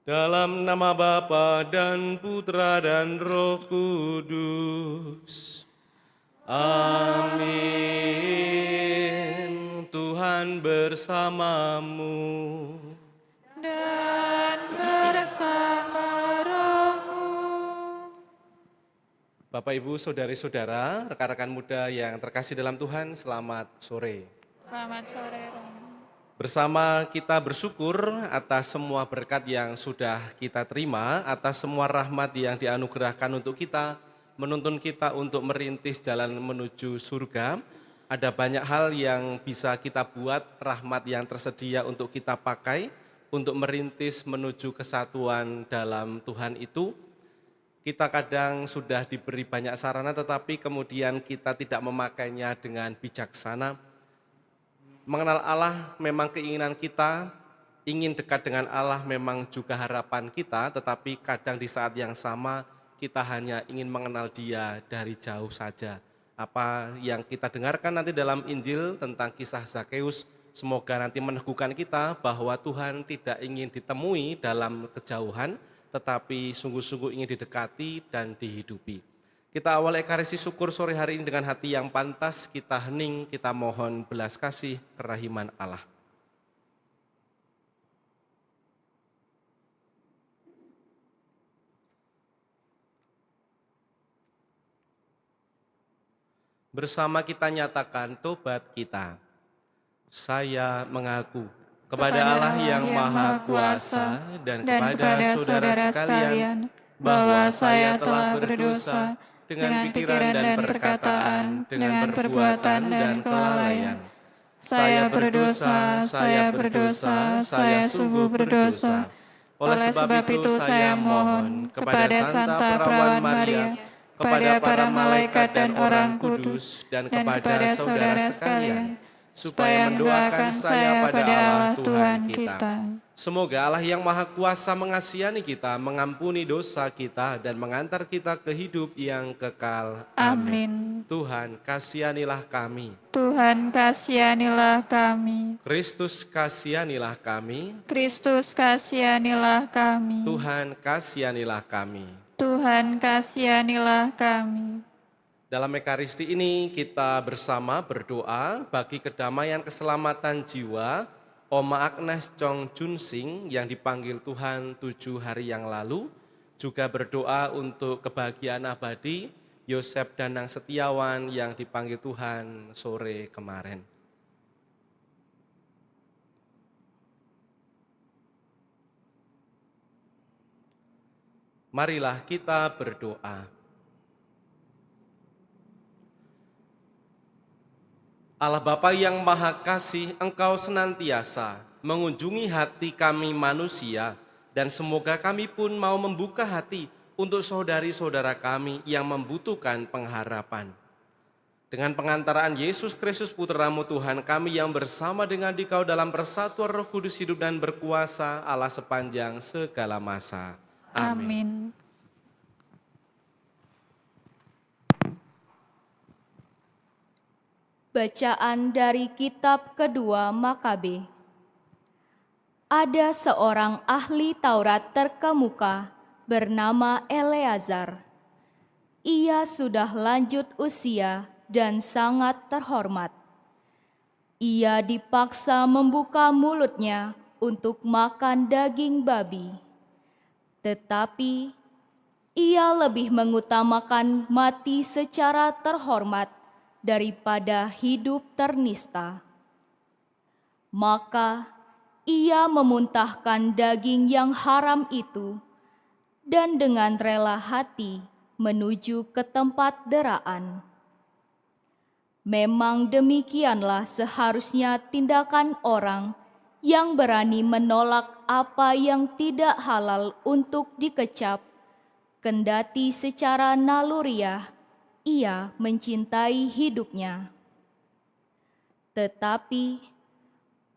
Dalam nama Bapa dan Putra dan Roh Kudus. Amin. Tuhan bersamamu. Dan bersama rohmu. Bapak, Ibu, Saudari-saudara, rekan-rekan muda yang terkasih dalam Tuhan, selamat sore. Selamat sore, Romo. Bersama kita bersyukur atas semua berkat yang sudah kita terima, atas semua rahmat yang dianugerahkan untuk kita, menuntun kita untuk merintis jalan menuju surga. Ada banyak hal yang bisa kita buat, rahmat yang tersedia untuk kita pakai, untuk merintis menuju kesatuan dalam Tuhan itu. Kita kadang sudah diberi banyak sarana, tetapi kemudian kita tidak memakainya dengan bijaksana. Mengenal Allah memang keinginan kita, ingin dekat dengan Allah memang juga harapan kita, tetapi kadang di saat yang sama kita hanya ingin mengenal Dia dari jauh saja. Apa yang kita dengarkan nanti dalam Injil tentang kisah Zakeus, semoga nanti meneguhkan kita bahwa Tuhan tidak ingin ditemui dalam kejauhan, tetapi sungguh-sungguh ingin didekati dan dihidupi. Kita awal Ekaristi syukur sore hari ini dengan hati yang pantas, kita hening, kita mohon belas kasih kerahiman Allah. Bersama kita nyatakan tobat kita. Saya mengaku kepada Allah yang Maha Kuasa dan kepada saudara sekalian bahwa saya telah berdosa dengan pikiran dan perkataan, dengan perbuatan dan kelalaian. Saya berdosa, saya sungguh berdosa. Oleh sebab itu saya mohon kepada Santa Perawan Maria, kepada para malaikat dan orang kudus, dan kepada saudara sekalian, supaya mendoakan saya pada Allah Tuhan kita. Semoga Allah yang Maha Kuasa mengasihani kita, mengampuni dosa kita, dan mengantar kita ke hidup yang kekal. Amin. Tuhan, kasihanilah kami. Tuhan, kasihanilah kami. Kristus, kasihanilah kami. Kristus, kasihanilah kami. Tuhan, kasihanilah kami. Tuhan, kasihanilah kami. Dalam Ekaristi ini kita bersama berdoa bagi kedamaian keselamatan jiwa Oma Agnes Chong Jun Sing yang dipanggil Tuhan 7 hari yang lalu. Juga berdoa untuk kebahagiaan abadi Yosef Danang Setiawan yang dipanggil Tuhan sore kemarin. Marilah kita berdoa. Allah Bapa yang Maha Kasih, Engkau senantiasa mengunjungi hati kami manusia, dan semoga kami pun mau membuka hati untuk saudari-saudara kami yang membutuhkan pengharapan. Dengan pengantaraan Yesus Kristus Putra-Mu Tuhan kami yang bersama dengan Dikau dalam persatuan Roh Kudus hidup dan berkuasa Allah sepanjang segala masa. Amin. Bacaan dari kitab kedua Makabe. Ada seorang ahli Taurat terkemuka bernama Eleazar. Ia sudah lanjut usia dan sangat terhormat. Ia dipaksa membuka mulutnya untuk makan daging babi. Tetapi ia lebih mengutamakan mati secara terhormat daripada hidup ternista. Maka ia memuntahkan daging yang haram itu dan dengan rela hati menuju ke tempat deraan. Memang demikianlah seharusnya tindakan orang yang berani menolak apa yang tidak halal untuk dikecap, kendati secara naluriah ia mencintai hidupnya. Tetapi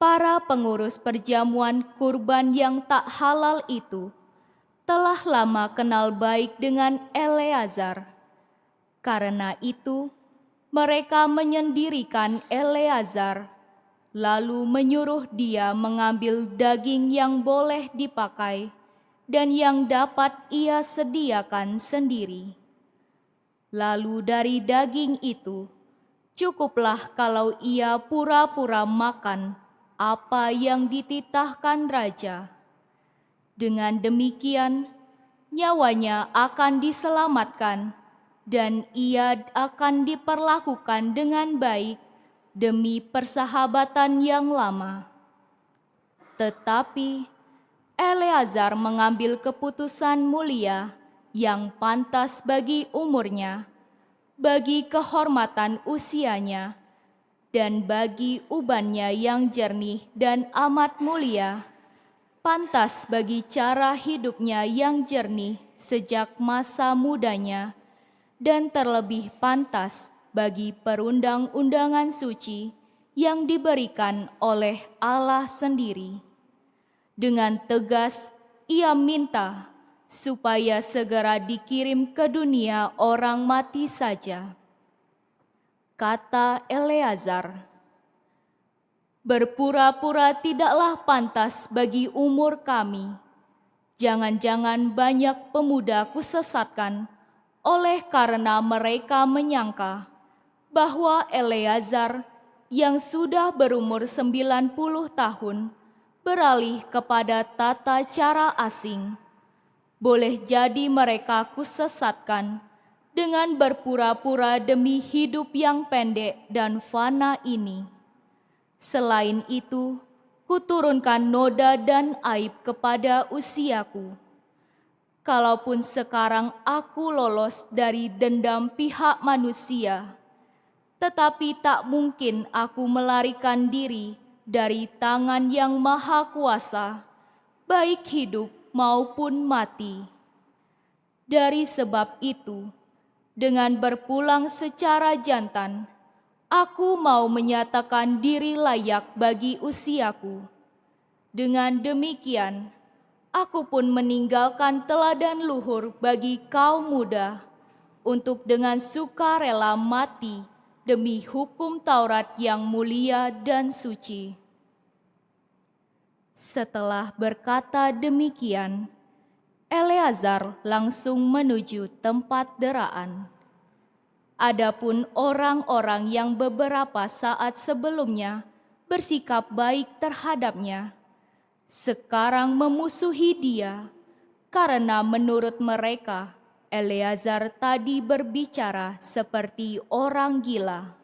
para pengurus perjamuan kurban yang tak halal itu telah lama kenal baik dengan Eleazar. Karena itu, mereka menyendirikan Eleazar, lalu menyuruh dia mengambil daging yang boleh dipakai dan yang dapat ia sediakan sendiri. Lalu dari daging itu, cukuplah kalau ia pura-pura makan apa yang dititahkan raja. Dengan demikian, nyawanya akan diselamatkan dan ia akan diperlakukan dengan baik demi persahabatan yang lama. Tetapi Eleazar mengambil keputusan mulia yang pantas bagi umurnya, bagi kehormatan usianya, dan bagi ubannya yang jernih dan amat mulia, pantas bagi cara hidupnya yang jernih sejak masa mudanya, dan terlebih pantas bagi perundang-undangan suci yang diberikan oleh Allah sendiri. Dengan tegas ia minta supaya segera dikirim ke dunia orang mati saja. Kata Eleazar, "Berpura-pura tidaklah pantas bagi umur kami. Jangan-jangan banyak pemuda kusesatkan oleh karena mereka menyangka bahwa Eleazar yang sudah berumur 90 tahun beralih kepada tata cara asing. Boleh jadi mereka kusesatkan dengan berpura-pura demi hidup yang pendek dan fana ini. Selain itu, kuturunkan noda dan aib kepada usiaku. Kalaupun sekarang aku lolos dari dendam pihak manusia, tetapi tak mungkin aku melarikan diri dari tangan yang maha kuasa, baik hidup maupun mati. Dari sebab itu, dengan berpulang secara jantan, aku mau menyatakan diri layak bagi usiaku. Dengan demikian, aku pun meninggalkan teladan luhur bagi kaum muda, untuk dengan sukarela mati demi hukum Taurat yang mulia dan suci." Setelah berkata demikian, Eleazar langsung menuju tempat deraan. Adapun orang-orang yang beberapa saat sebelumnya bersikap baik terhadapnya, sekarang memusuhi dia, karena menurut mereka Eleazar tadi berbicara seperti orang gila.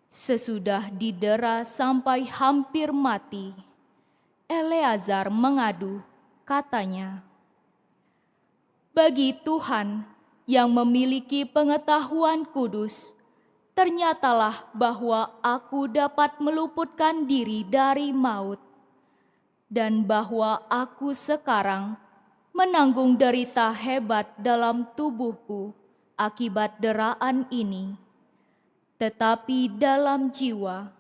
Sesudah didera sampai hampir mati, Eleazar mengadu, katanya, "Bagi Tuhan yang memiliki pengetahuan kudus, ternyatalah bahwa aku dapat meluputkan diri dari maut, dan bahwa aku sekarang menanggung derita hebat dalam tubuhku akibat deraan ini. Tetapi dalam jiwa,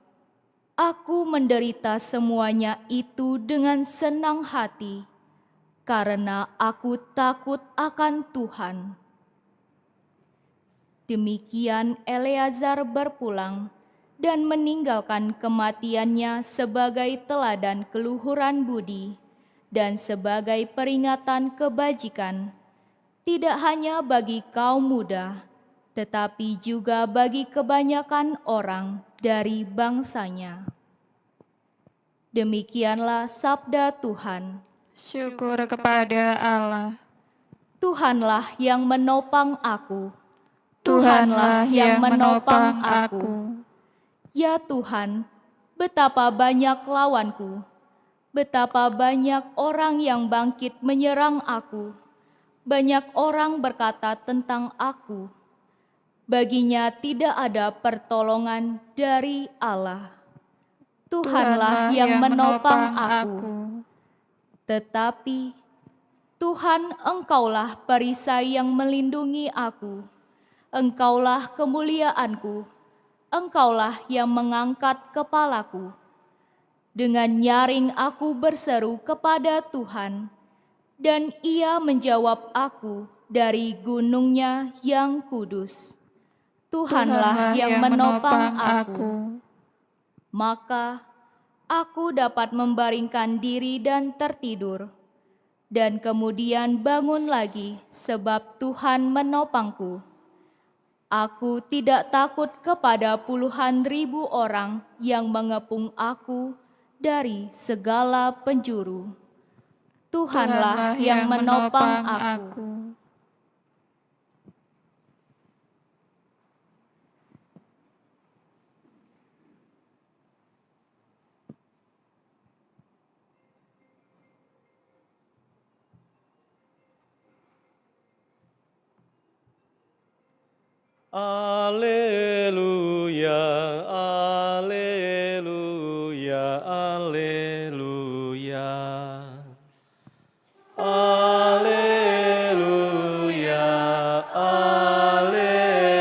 aku menderita semuanya itu dengan senang hati, karena aku takut akan Tuhan." Demikian Eleazar berpulang dan meninggalkan kematiannya sebagai teladan keluhuran budi dan sebagai peringatan kebajikan, tidak hanya bagi kaum muda, tetapi juga bagi kebanyakan orang dari bangsanya. Demikianlah sabda Tuhan. Syukur kepada Allah. Tuhanlah yang menopang aku. Tuhanlah yang menopang aku. Ya Tuhan, betapa banyak lawanku, betapa banyak orang yang bangkit menyerang aku. Banyak orang berkata tentang aku, baginya tidak ada pertolongan dari Allah. Tuhanlah yang menopang aku. Tetapi Tuhan, Engkaulah perisai yang melindungi aku. Engkaulah kemuliaanku. Engkaulah yang mengangkat kepalaku. Dengan nyaring aku berseru kepada Tuhan, dan Ia menjawab aku dari gunungnya yang kudus. Tuhanlah yang menopang aku. Maka aku dapat membaringkan diri dan tertidur. dan kemudian bangun lagi sebab Tuhan menopangku. Aku tidak takut kepada puluhan ribu orang yang mengepung aku dari segala penjuru. Tuhanlah yang menopang aku. Alleluia, alleluia, alleluia. Alleluia, alleluia,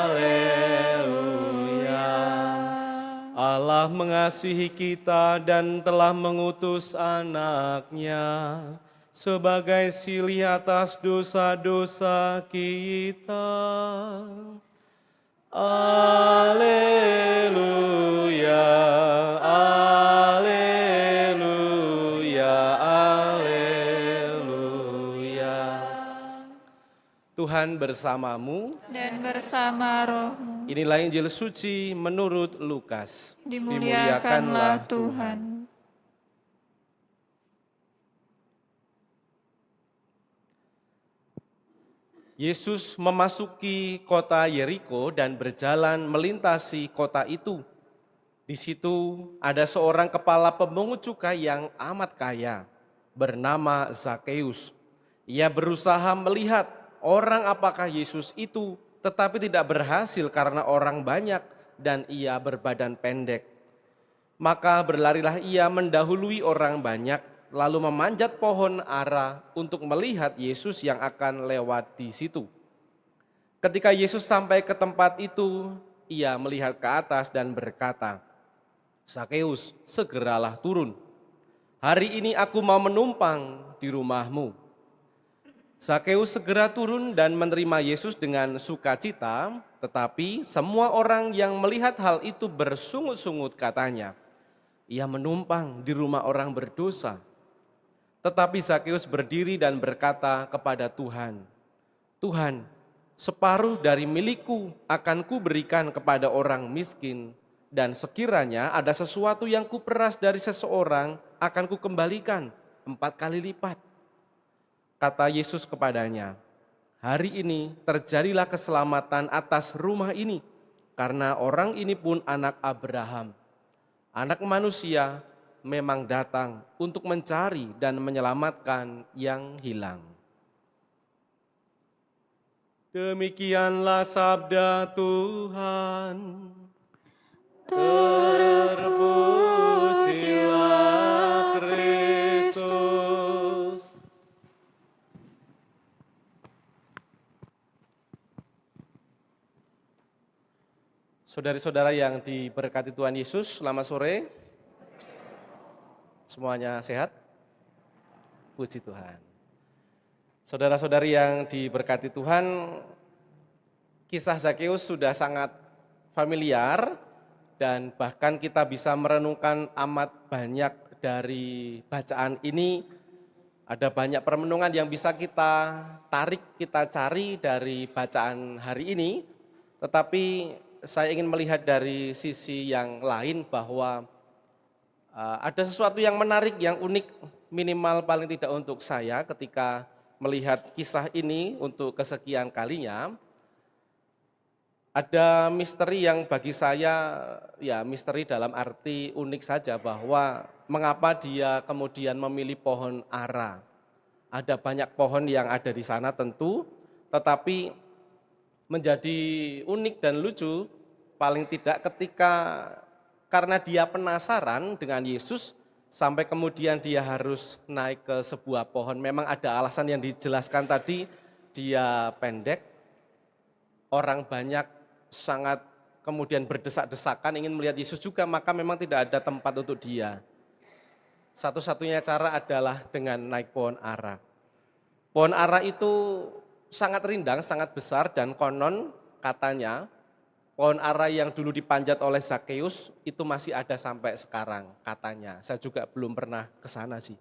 alleluia. Allah mengasihi kita dan telah mengutus anaknya sebagai silih atas dosa-dosa kita. Alleluia, alleluia, alleluia. Tuhan bersamamu. Dan bersama rohmu. Inilah Injil suci menurut Lukas. Dimuliakanlah Tuhan. Yesus memasuki kota Yeriko dan berjalan melintasi kota itu. Di situ ada seorang kepala pemungut cukai yang amat kaya, bernama Zakeus. Ia berusaha melihat orang apakah Yesus itu, tetapi tidak berhasil karena orang banyak dan ia berbadan pendek. Maka berlarilah ia mendahului orang banyak, lalu memanjat pohon ara untuk melihat Yesus yang akan lewat di situ. Ketika Yesus sampai ke tempat itu, ia melihat ke atas dan berkata, "Zakeus, segeralah turun. Hari ini aku mau menumpang di rumahmu." Zakeus segera turun dan menerima Yesus dengan sukacita, tetapi semua orang yang melihat hal itu bersungut-sungut katanya, "Ia menumpang di rumah orang berdosa." Tetapi Zakeus berdiri dan berkata kepada Tuhan, "Tuhan, separuh dari milikku akan kuberikan kepada orang miskin, dan sekiranya ada sesuatu yang kuperas dari seseorang akan kukembalikan 4 kali lipat." Kata Yesus kepadanya, "Hari ini terjadilah keselamatan atas rumah ini, karena orang ini pun anak Abraham. Anak manusia memang datang untuk mencari dan menyelamatkan yang hilang." Demikianlah sabda Tuhan. Terpujilah Kristus. Saudari-saudara yang diberkati Tuhan Yesus, selamat sore. Semuanya sehat? Puji Tuhan. Saudara-saudari yang diberkati Tuhan, kisah Zakeus sudah sangat familiar dan bahkan kita bisa merenungkan amat banyak dari bacaan ini. Ada banyak permenungan yang bisa kita tarik, kita cari dari bacaan hari ini. Tetapi saya ingin melihat dari sisi yang lain bahwa ada sesuatu yang menarik, yang unik, minimal paling tidak untuk saya ketika melihat kisah ini untuk kesekian kalinya. Ada misteri yang bagi saya, ya misteri dalam arti unik saja, bahwa mengapa dia kemudian memilih pohon ara. Ada banyak pohon yang ada di sana tentu, tetapi menjadi unik dan lucu paling tidak ketika karena dia penasaran dengan Yesus sampai kemudian dia harus naik ke sebuah pohon. Memang ada alasan yang dijelaskan tadi, dia pendek, orang banyak sangat kemudian berdesak-desakan ingin melihat Yesus juga, maka memang tidak ada tempat untuk dia. Satu-satunya cara adalah dengan naik pohon ara. Pohon ara itu sangat rindang, sangat besar, dan konon katanya pohon ara yang dulu dipanjat oleh Zakeus itu masih ada sampai sekarang katanya. Saya juga belum pernah ke sana sih.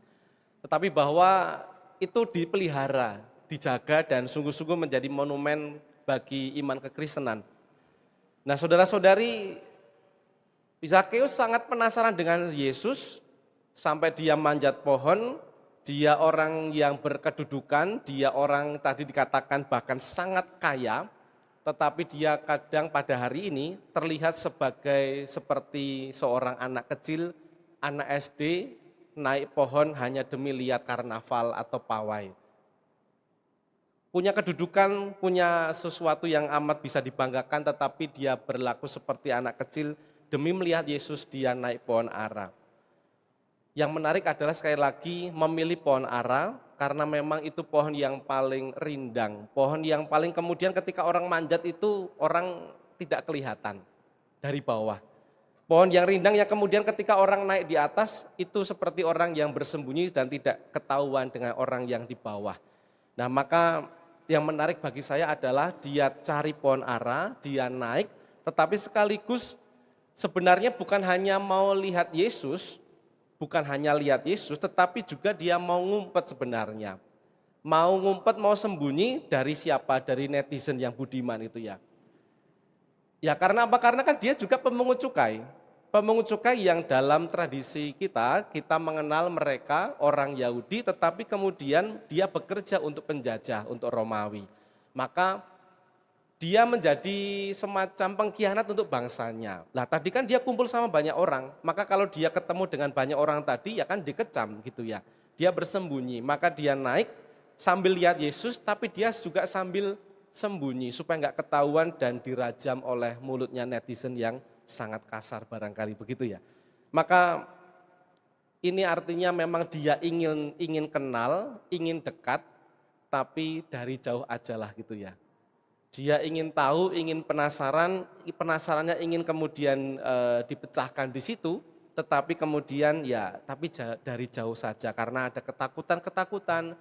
tetapi bahwa itu dipelihara, dijaga dan sungguh-sungguh menjadi monumen bagi iman kekristenan. Nah, saudara-saudari, Zakeus sangat penasaran dengan Yesus sampai dia manjat pohon. Dia orang yang berkedudukan, dia orang tadi dikatakan bahkan sangat kaya, tetapi dia kadang pada hari ini terlihat seperti seorang anak kecil, anak SD, naik pohon hanya demi lihat karnaval atau pawai. Punya kedudukan, punya sesuatu yang amat bisa dibanggakan, tetapi dia berlaku seperti anak kecil demi melihat Yesus dia naik pohon ara. Yang menarik adalah sekali lagi memilih pohon ara karena memang itu pohon yang paling rindang, pohon yang paling kemudian ketika orang manjat itu orang tidak kelihatan dari bawah. Pohon yang rindang yang kemudian ketika orang naik di atas itu seperti orang yang bersembunyi dan tidak ketahuan dengan orang yang di bawah. Nah, maka yang menarik bagi saya adalah dia cari pohon ara, dia naik, tetapi sekaligus sebenarnya bukan hanya mau lihat Yesus, tetapi juga dia mau ngumpet sebenarnya. Mau ngumpet, mau sembunyi dari siapa? Dari netizen yang budiman itu ya. Ya karena apa? Karena kan dia juga pemungut cukai. Pemungut cukai yang dalam tradisi kita mengenal mereka orang Yahudi, tetapi kemudian dia bekerja untuk penjajah, untuk Romawi. Maka dia menjadi semacam pengkhianat untuk bangsanya. Nah tadi kan dia kumpul sama banyak orang, maka kalau dia ketemu dengan banyak orang tadi ya kan dikecam gitu ya. Dia bersembunyi, maka dia naik sambil lihat Yesus tapi dia juga sambil sembunyi supaya nggak ketahuan dan dirajam oleh mulutnya netizen yang sangat kasar barangkali begitu ya. Maka ini artinya memang dia ingin kenal, ingin dekat, tapi dari jauh aja lah gitu ya. Dia ingin tahu, ingin penasarannya ingin kemudian dipecahkan di situ, tetapi kemudian dari jauh saja karena ada ketakutan,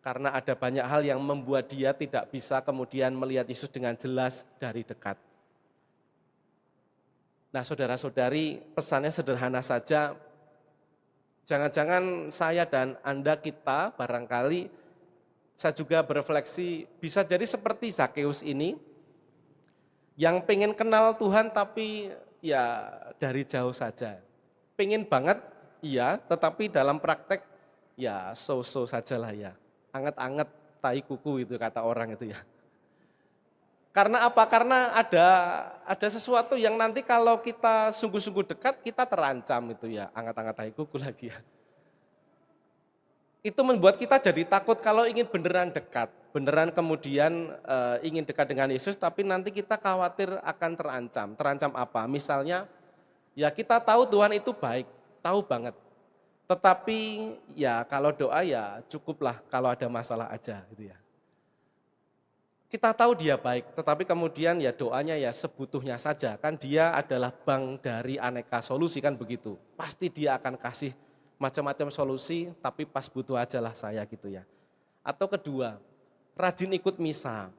karena ada banyak hal yang membuat dia tidak bisa kemudian melihat Yesus dengan jelas dari dekat. Nah, saudara-saudari, pesannya sederhana saja. Jangan-jangan saya dan Anda kita barangkali saya juga berefleksi, bisa jadi seperti Zakeus ini, yang pengen kenal Tuhan tapi ya dari jauh saja. Pengen banget, iya, tetapi dalam praktek ya so-so sajalah ya. Anget-anget tai kuku itu kata orang itu ya. Karena apa? Karena ada sesuatu yang nanti kalau kita sungguh-sungguh dekat, kita terancam itu ya, anget-anget tai kuku lagi ya. Itu membuat kita jadi takut kalau ingin beneran dekat, beneran kemudian ingin dekat dengan Yesus, tapi nanti kita khawatir akan terancam. Terancam apa? Misalnya, ya kita tahu Tuhan itu baik, tahu banget. Tetapi ya kalau doa ya cukuplah kalau ada masalah aja gitu ya. Kita tahu dia baik, tetapi kemudian ya doanya ya sebutuhnya saja. Kan dia adalah bank dari aneka solusi kan begitu. Pasti dia akan kasih macam-macam solusi, tapi pas butuh aja lah saya gitu ya. Atau kedua, rajin ikut misa,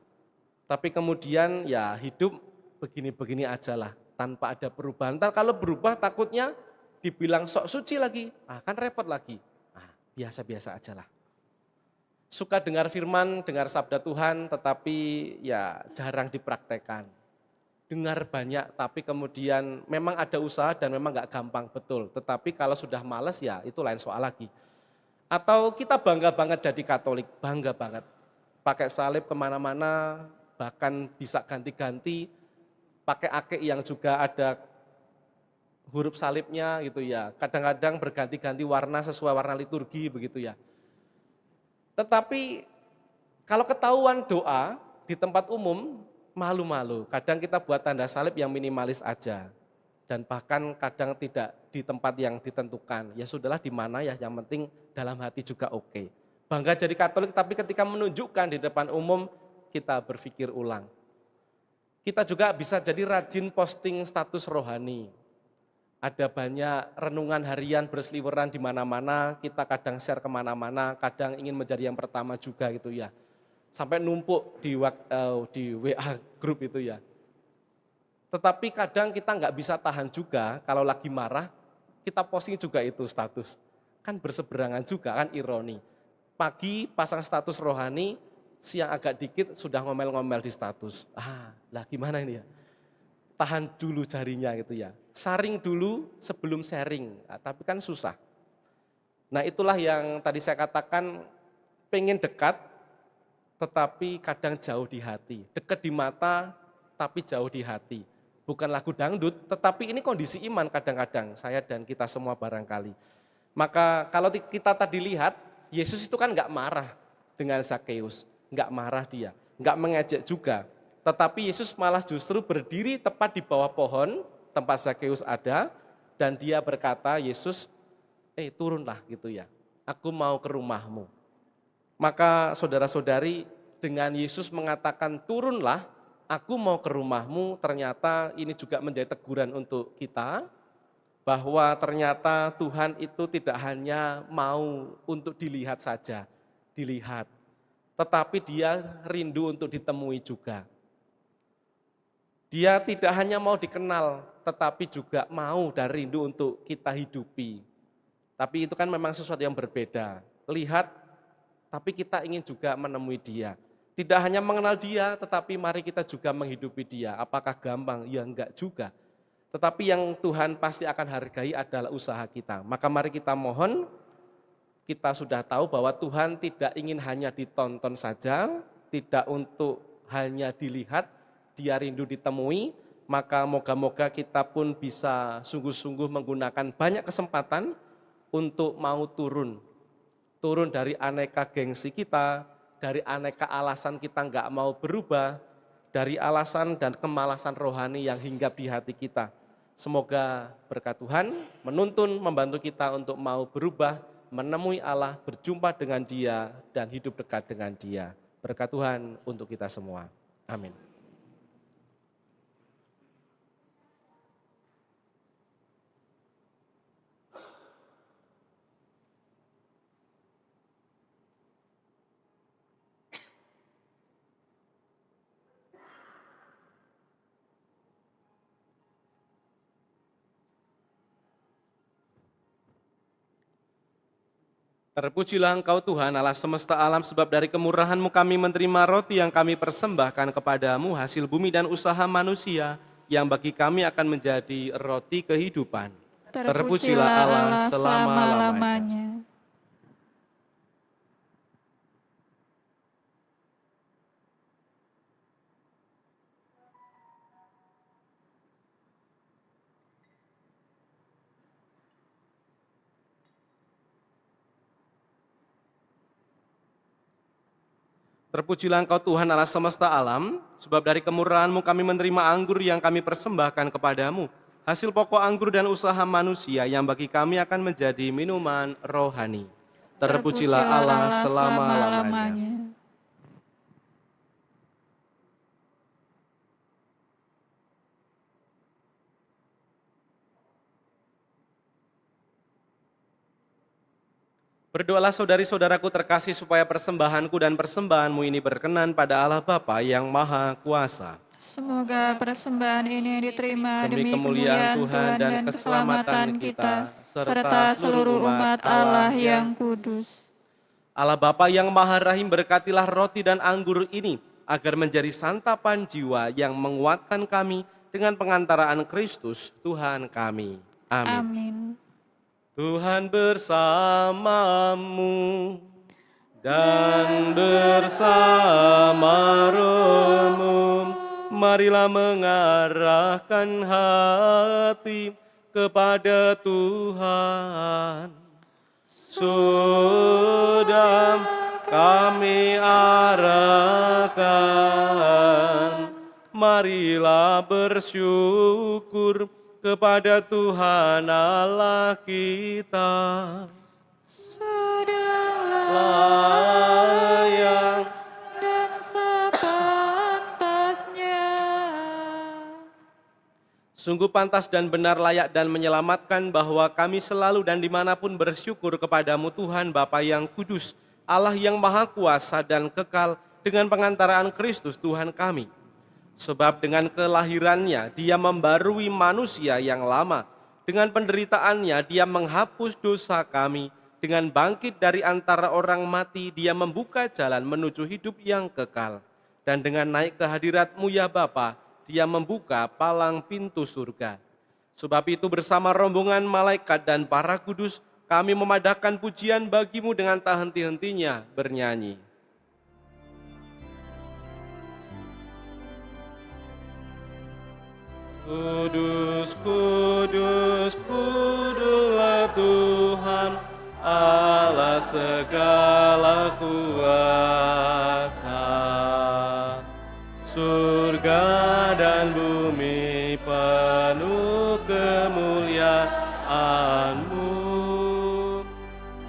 tapi kemudian ya hidup begini-begini aja lah, tanpa ada perubahan. Ntar kalau berubah takutnya dibilang sok suci lagi, kan repot lagi. Biasa-biasa aja lah. Suka dengar firman, dengar sabda Tuhan, tetapi ya jarang dipraktekkan. Dengar banyak, tapi kemudian memang ada usaha dan memang gak gampang betul. Tetapi kalau sudah malas ya itu lain soal lagi. Atau kita bangga banget jadi Katolik, bangga banget. Pakai salib kemana-mana, bahkan bisa ganti-ganti, pakai ake yang juga ada huruf salibnya gitu ya. Kadang-kadang berganti-ganti warna sesuai warna liturgi begitu ya. Tetapi kalau ketahuan doa di tempat umum, malu-malu. Kadang kita buat tanda salib yang minimalis aja. Dan bahkan kadang tidak di tempat yang ditentukan. Ya sudahlah di mana ya, yang penting dalam hati juga oke. Bangga jadi Katolik, tapi ketika menunjukkan di depan umum, kita berpikir ulang. Kita juga bisa jadi rajin posting status rohani. Ada banyak renungan harian berseliweran di mana-mana, kita kadang share kemana-mana, kadang ingin menjadi yang pertama juga gitu ya. Sampai numpuk di WA grup itu ya. Tetapi kadang kita nggak bisa tahan juga, kalau lagi marah, kita posting juga itu status. Kan berseberangan juga, kan ironi. Pagi pasang status rohani, siang agak dikit sudah ngomel-ngomel di status. Lah gimana ini ya? Tahan dulu jarinya gitu ya. Saring dulu sebelum sharing, tapi kan susah. Nah itulah yang tadi saya katakan, pengen dekat, tetapi kadang jauh di hati. Dekat di mata, tapi jauh di hati. Bukan lagu dangdut, tetapi ini kondisi iman kadang-kadang, saya dan kita semua barangkali. Maka kalau kita tadi lihat, Yesus itu kan nggak marah dengan Zakeus, nggak marah dia, nggak mengejek juga. Tetapi Yesus malah justru berdiri tepat di bawah pohon tempat Zakeus ada, dan dia berkata, Yesus, turunlah gitu ya, aku mau ke rumahmu. Maka saudara-saudari, dengan Yesus mengatakan turunlah, aku mau ke rumahmu, ternyata ini juga menjadi teguran untuk kita, bahwa ternyata Tuhan itu tidak hanya mau untuk dilihat saja, tetapi dia rindu untuk ditemui juga. Dia tidak hanya mau dikenal, tetapi juga mau dan rindu untuk kita hidupi. Tapi itu kan memang sesuatu yang berbeda. Lihat, tapi kita ingin juga menemui dia. Tidak hanya mengenal dia, tetapi mari kita juga menghidupi dia. Apakah gampang? Ya enggak juga. Tetapi yang Tuhan pasti akan hargai adalah usaha kita. Maka mari kita mohon, kita sudah tahu bahwa Tuhan tidak ingin hanya ditonton saja, tidak untuk hanya dilihat, dia rindu ditemui, maka moga-moga kita pun bisa sungguh-sungguh menggunakan banyak kesempatan untuk mau turun dari aneka gengsi kita, dari aneka alasan kita enggak mau berubah, dari alasan dan kemalasan rohani yang hinggap di hati kita. Semoga berkat Tuhan menuntun, membantu kita untuk mau berubah, menemui Allah, berjumpa dengan Dia, dan hidup dekat dengan Dia. Berkat Tuhan untuk kita semua. Amin. Terpujilah Engkau Tuhan Allah semesta alam, sebab dari kemurahan-Mu kami menerima roti yang kami persembahkan kepadamu, hasil bumi dan usaha manusia, yang bagi kami akan menjadi roti kehidupan. Terpujilah Allah selama-lamanya. Terpujilah Engkau Tuhan Allah semesta alam, sebab dari kemurahan-Mu kami menerima anggur yang kami persembahkan kepadamu, hasil pokok anggur dan usaha manusia yang bagi kami akan menjadi minuman rohani. Terpujilah Allah selama-lamanya. Berdoalah saudari-saudaraku terkasih supaya persembahanku dan persembahanmu ini berkenan pada Allah Bapa yang Maha Kuasa. Semoga persembahan ini diterima Demi kemuliaan Tuhan dan keselamatan kita, serta seluruh umat Allah yang kudus. Allah Bapa yang Maha Rahim, berkatilah roti dan anggur ini, agar menjadi santapan jiwa yang menguatkan kami dengan pengantaraan Kristus Tuhan kami. Amin. Amin. Tuhan bersamamu dan bersama rohmu, marilah mengarahkan hati kepada Tuhan. Sudah kami arahkan, marilah bersyukur kepada Tuhan Allah kita. Sudah Layak dan sepantasnya. Sungguh pantas dan benar, layak dan menyelamatkan bahwa kami selalu dan dimanapun bersyukur kepadamu Tuhan Bapa yang kudus, Allah yang maha kuasa dan kekal, dengan pengantaraan Kristus Tuhan kami. Sebab dengan kelahirannya dia membarui manusia yang lama, dengan penderitaannya dia menghapus dosa kami, Dengan bangkit dari antara orang mati, dia membuka jalan menuju hidup yang kekal. Dan dengan naik ke hadirat-Mu ya Bapa, dia membuka palang pintu surga. Sebab itu bersama rombongan malaikat dan para kudus, kami memadahkan pujian bagi-Mu dengan tak henti-hentinya bernyanyi. Kudus, kudus, kuduslah Tuhan, Allah segala kuasa. Surga dan bumi penuh kemuliaan-Mu.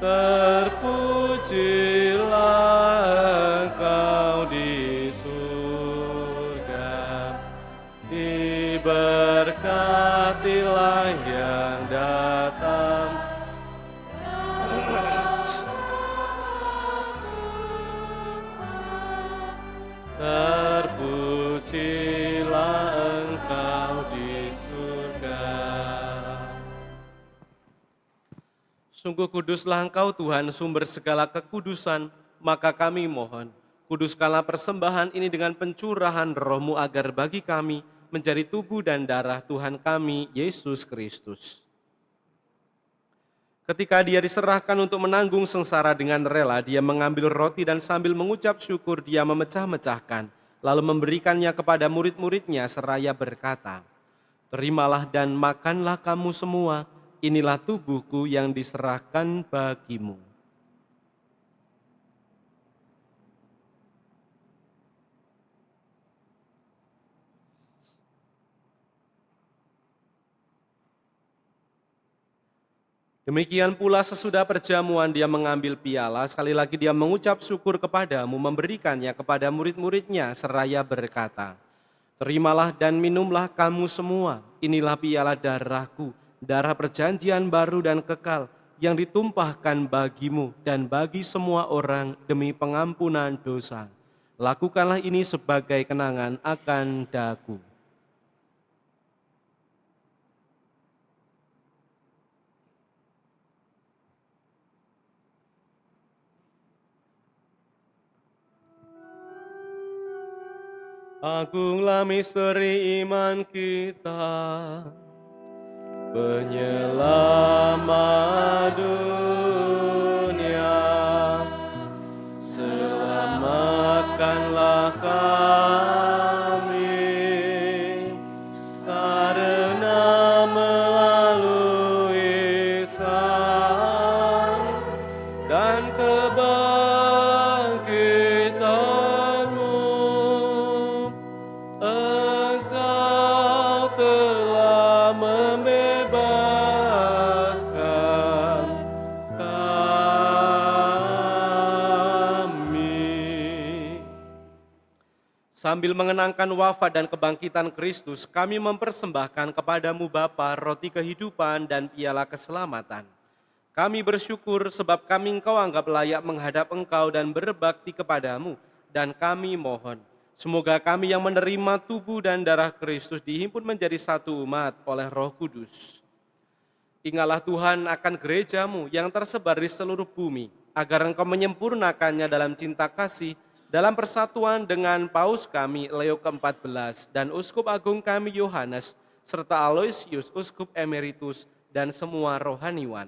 Terpujilah Engkau di surga, diberkatilah yang datang. Terpujilah Engkau di surga. Sungguh kuduslah Engkau Tuhan, sumber segala kekudusan, maka kami mohon, kuduskanlah persembahan ini dengan pencurahan Roh-Mu agar bagi kami menjadi tubuh dan darah Tuhan kami, Yesus Kristus. Ketika dia diserahkan untuk menanggung sengsara dengan rela, dia mengambil roti dan sambil mengucap syukur dia memecah-mecahkan, lalu memberikannya kepada murid-muridnya seraya berkata, "Terimalah dan makanlah kamu semua, inilah tubuhku yang diserahkan bagimu." Demikian pula sesudah perjamuan dia mengambil piala, sekali lagi dia mengucap syukur kepadamu, memberikannya kepada murid-muridnya seraya berkata, "Terimalah dan minumlah kamu semua, inilah piala darahku, darah perjanjian baru dan kekal, yang ditumpahkan bagimu dan bagi semua orang demi pengampunan dosa. Lakukanlah ini sebagai kenangan akan daku." Agunglah misteri iman kita, Penyelamat dunia, selamatkanlah kami, karena melalui ihsan dan kebangkitan-Mu, Engkau telah membebaskan kami. Sambil mengenangkan wafat dan kebangkitan Kristus, kami mempersembahkan kepadamu Bapa roti kehidupan dan piala keselamatan. Kami bersyukur sebab kami Engkau anggap layak menghadap Engkau dan berbakti kepadamu, dan kami mohon, semoga kami yang menerima tubuh dan darah Kristus dihimpun menjadi satu umat oleh Roh Kudus. Ingatlah Tuhan akan gereja-Mu yang tersebar di seluruh bumi, agar Engkau menyempurnakannya dalam cinta kasih, dalam persatuan dengan Paus kami Leo ke-14 dan Uskup Agung kami Yohanes, serta Aloysius, Uskup Emeritus, dan semua rohaniwan.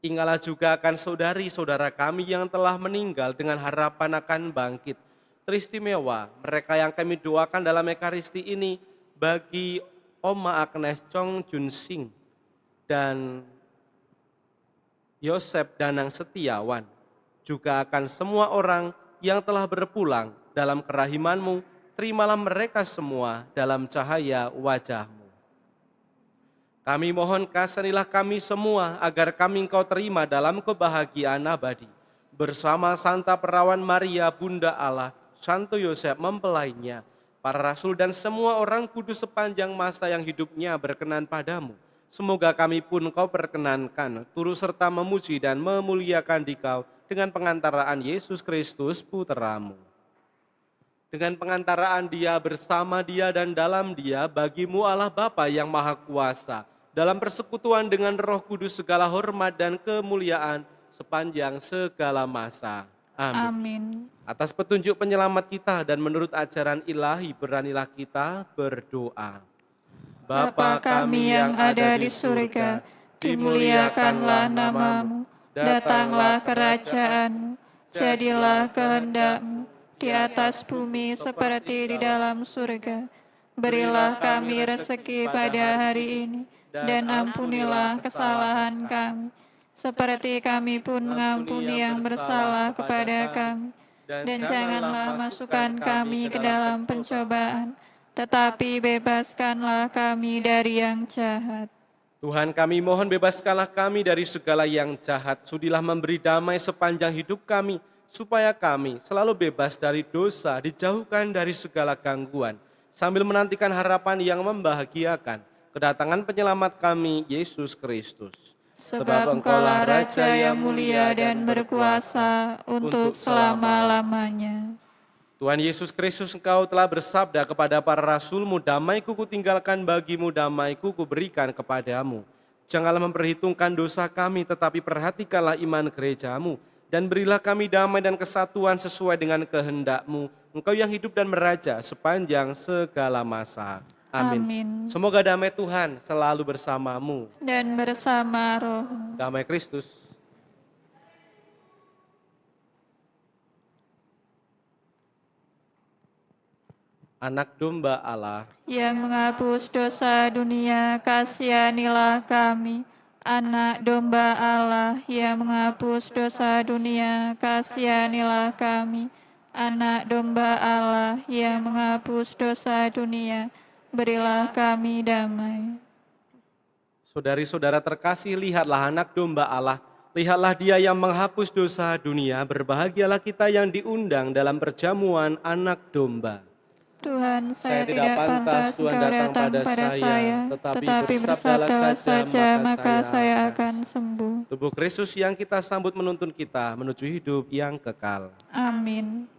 Ingatlah juga akan saudari-saudara kami yang telah meninggal dengan harapan akan bangkit. Teristimewa mereka yang kami doakan dalam Ekaristi ini bagi Oma Agnes Chong Jun Sing dan Yosep Danang Setiawan, juga akan semua orang yang telah berpulang dalam kerahiman-Mu, terimalah mereka semua dalam cahaya wajah-Mu. Kami mohon kasihanilah kami semua agar kami Engkau terima dalam kebahagiaan abadi, bersama Santa Perawan Maria Bunda Allah, Santo Yosef mempelainya, para rasul dan semua orang kudus sepanjang masa yang hidupnya berkenan padamu. Semoga kami pun Engkau perkenankan, turut serta memuji dan memuliakan Dikau dengan pengantaraan Yesus Kristus Putra-Mu. Dengan pengantaraan Dia, bersama Dia dan dalam Dia, bagi-Mu Allah Bapa yang Maha Kuasa, dalam persekutuan dengan Roh Kudus segala hormat dan kemuliaan sepanjang segala masa. Amin. Amin. Atas petunjuk penyelamat kita dan menurut ajaran ilahi beranilah kita berdoa. Bapa kami yang ada di surga, dimuliakanlah namamu, datanglah kerajaanmu, jadilah kehendak-mu di atas bumi seperti di dalam surga. Berilah kami rezeki pada hari ini, dan ampunilah kesalahan kami, seperti kami pun mengampuni yang bersalah kepada kami. Dan janganlah masukkan kami ke dalam pencobaan, tetapi bebaskanlah kami dari yang jahat. Tuhan kami mohon bebaskanlah kami dari segala yang jahat. Sudilah memberi damai sepanjang hidup kami, supaya kami selalu bebas dari dosa, dijauhkan dari segala gangguan, sambil menantikan harapan yang membahagiakan, kedatangan penyelamat kami, Yesus Kristus. Sebab Engkaulah Raja yang mulia dan berkuasa untuk selama-lamanya. Tuhan Yesus Kristus, Engkau telah bersabda kepada para rasul-Mu, damai-Ku kutinggalkan bagimu, damai-Ku kuberikan kepadamu. Janganlah memperhitungkan dosa kami, tetapi perhatikanlah iman gereja-Mu, dan berilah kami damai dan kesatuan sesuai dengan kehendak-Mu. Engkau yang hidup dan meraja sepanjang segala masa. Amin. Amin. Semoga damai Tuhan selalu bersamamu. Dan bersama rohmu. Damai Kristus. Anak domba Allah, Yang menghapus dosa dunia, kasihanilah kami. Anak domba Allah yang menghapus dosa dunia, kasihanilah kami. Anak domba Allah yang menghapus dosa dunia, berilah kami damai. saudari-saudara terkasih, lihatlah anak domba Allah. Lihatlah dia yang menghapus dosa dunia. Berbahagialah kita yang diundang dalam perjamuan anak domba. Tuhan, saya tidak pantas Engkau datang pada saya, tetapi bersabdalah saja, maka saya akan sembuh. Tubuh Kristus yang kita sambut menuntun kita menuju hidup yang kekal. Amin.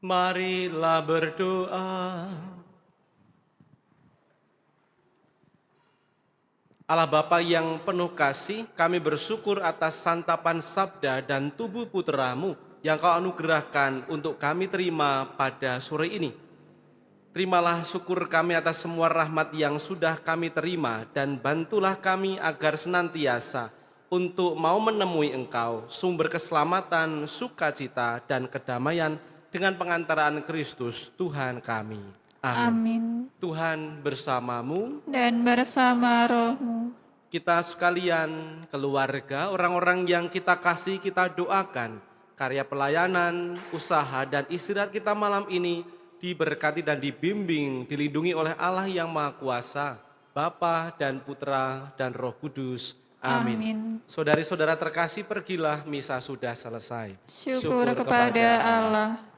Marilah berdoa. Allah Bapa yang penuh kasih, kami bersyukur atas santapan sabda dan tubuh putra-Mu yang Kau anugerahkan untuk kami terima pada sore ini. Terimalah syukur kami atas semua rahmat yang sudah kami terima dan bantulah kami agar senantiasa untuk mau menemui Engkau, sumber keselamatan, sukacita, dan kedamaian dengan pengantaraan Kristus Tuhan kami. Amin. Amin. Tuhan bersamamu. Dan bersama rohmu. Kita sekalian, keluarga, orang-orang yang kita kasih, kita doakan. Karya pelayanan, usaha, dan istirahat kita malam ini diberkati dan dibimbing, dilindungi oleh Allah yang Maha Kuasa, Bapa dan Putra dan Roh Kudus. Amin. Amin. Saudari-saudara terkasih, pergilah, misa sudah selesai. Syukur kepada Allah.